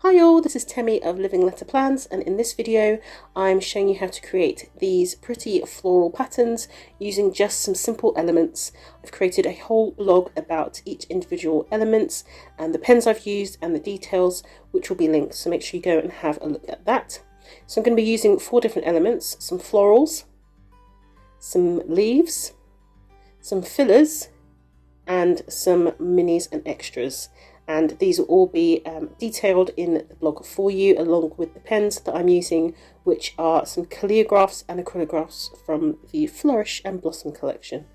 Hi all, this is Temi of Living Letter Plans, and in this video I'm showing you how to create these pretty floral patterns using just some simple elements. I've created a whole blog about each individual element and the pens I've used and the details, which will be linked, so make sure you go and have a look at that. So I'm going to be using 4 different elements: some florals, some leaves, some fillers and some minis and extras. And these will all be detailed in the blog for you, along with the pens that I'm using, which are some calligraphs and acrylographs from the Flourish and Blossom collection.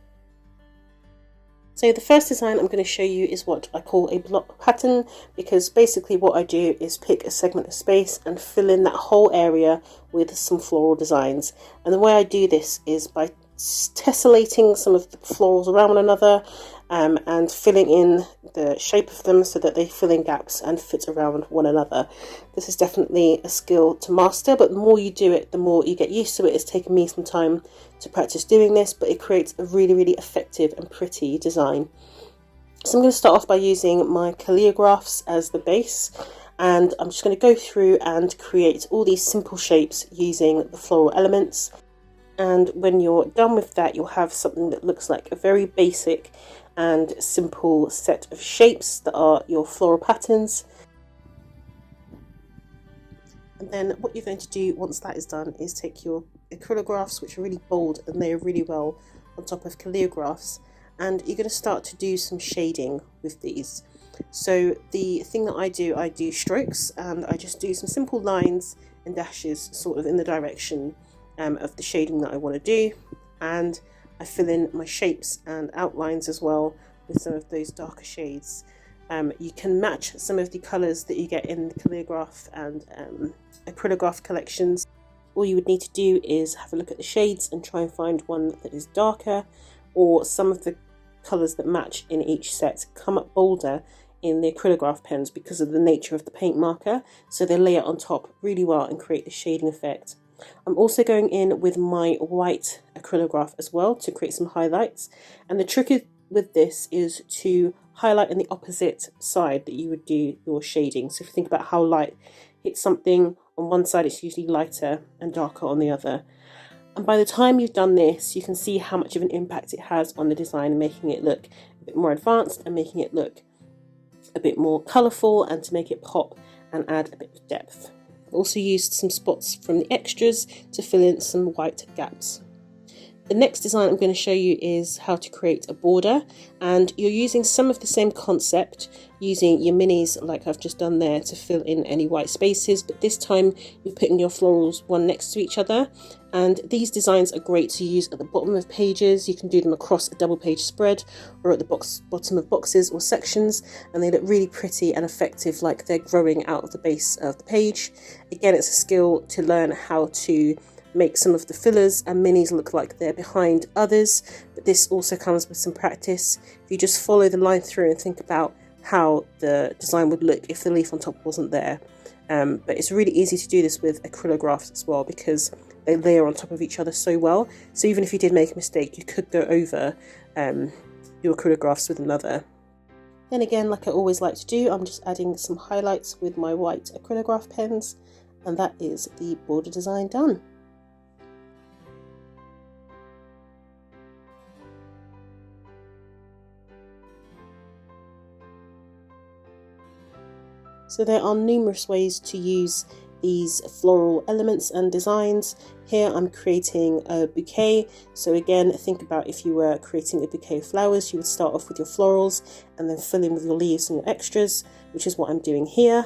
So the first design I'm going to show you is what I call a block pattern, because basically what I do is pick a segment of space and fill in that whole area with some floral designs. And the way I do this is by tessellating some of the florals around one another and filling in the shape of them so that they fill in gaps and fit around one another. This is definitely a skill to master, but the more you do it, the more you get used to it. It's taken me some time to practice doing this, but it creates a really effective and pretty design. So I'm going to start off by using my calligraphs as the base, and I'm just going to go through and create all these simple shapes using the floral elements. And when you're done with that, you'll have something that looks like a very basic and simple set of shapes that are your floral patterns. And then what you're going to do once that is done is take your acrylographs, which are really bold and they are really well on top of calligraphs, and you're going to start to do some shading with these. So the thing that I do strokes, and I just do some simple lines and dashes sort of in the direction of the shading that I want to do, and I fill in my shapes and outlines as well with some of those darker shades. You can match some of the colours that you get in the calligraph and acrylograph collections. All you would need to do is have a look at the shades and try and find one that is darker, or some of the colours that match in each set come up bolder in the acrylograph pens because of the nature of the paint marker, so they layer on top really well and create the shading effect. I'm also going in with my white acrylograph as well to create some highlights, and the trick with this is to highlight in the opposite side that you would do your shading. So if you think about how light hits something on one side, it's usually lighter and darker on the other. And by the time you've done this, you can see how much of an impact it has on the design, making it look a bit more advanced and making it look a bit more colourful, and to make it pop and add a bit of depth. Also used some spots from the extras to fill in some white gaps. The next design I'm going to show you is how to create a border, and you're using some of the same concept, using your minis like I've just done there to fill in any white spaces, but this time you're putting your florals one next to each other. And these designs are great to use at the bottom of pages. You can do them across a double page spread or at the bottom of boxes or sections, and they look really pretty and effective, like they're growing out of the base of the page. Again, it's a skill to learn how to make some of the fillers and minis look like they're behind others, but this also comes with some practice. If you just follow the line through and think about how the design would look if the leaf on top wasn't there. But it's really easy to do this with acrylographs as well, because they layer on top of each other so well. So even if you did make a mistake, you could go over your acrylographs with another. Then again, like I always like to do, I'm just adding some highlights with my white acrylograph pens, and that is the border design done. So there are numerous ways to use these floral elements and designs. Here I'm creating a bouquet. So again, think about if you were creating a bouquet of flowers, you would start off with your florals and then fill in with your leaves and your extras, which is what I'm doing here.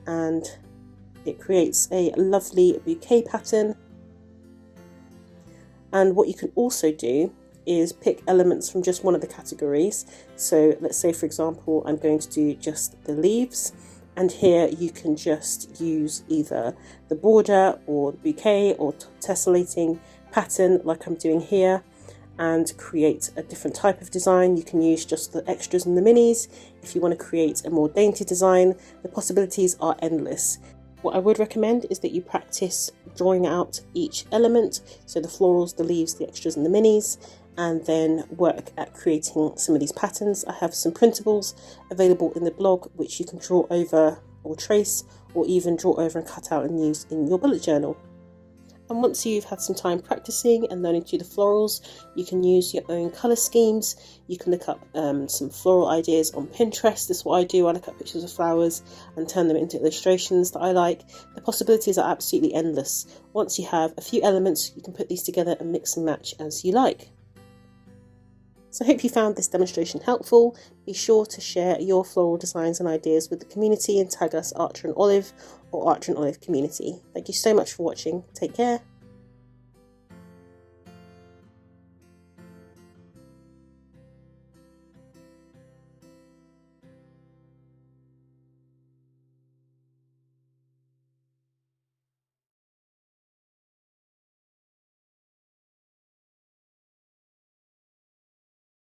And it creates a lovely bouquet pattern. And what you can also do is pick elements from just one of the categories. So let's say, for example, I'm going to do just the leaves. And here you can just use either the border or the bouquet or tessellating pattern like I'm doing here, and create a different type of design. You can use just the extras and the minis. If you want to create a more dainty design, the possibilities are endless. What I would recommend is that you practice drawing out each element, so the florals, the leaves, the extras and the minis, and then work at creating some of these patterns. I have some printables available in the blog which you can draw over or trace, or even draw over and cut out and use in your bullet journal. And once you've had some time practicing and learning to do the florals, you can use your own colour schemes. You can look up some floral ideas on Pinterest. This is what I do. I look up pictures of flowers and turn them into illustrations that I like. The possibilities are absolutely endless. Once you have a few elements, you can put these together and mix and match as you like. So I hope you found this demonstration helpful. Be sure to share your floral designs and ideas with the community and tag us Archer and Olive or Archer and Olive Community. Thank you so much for watching. Take care.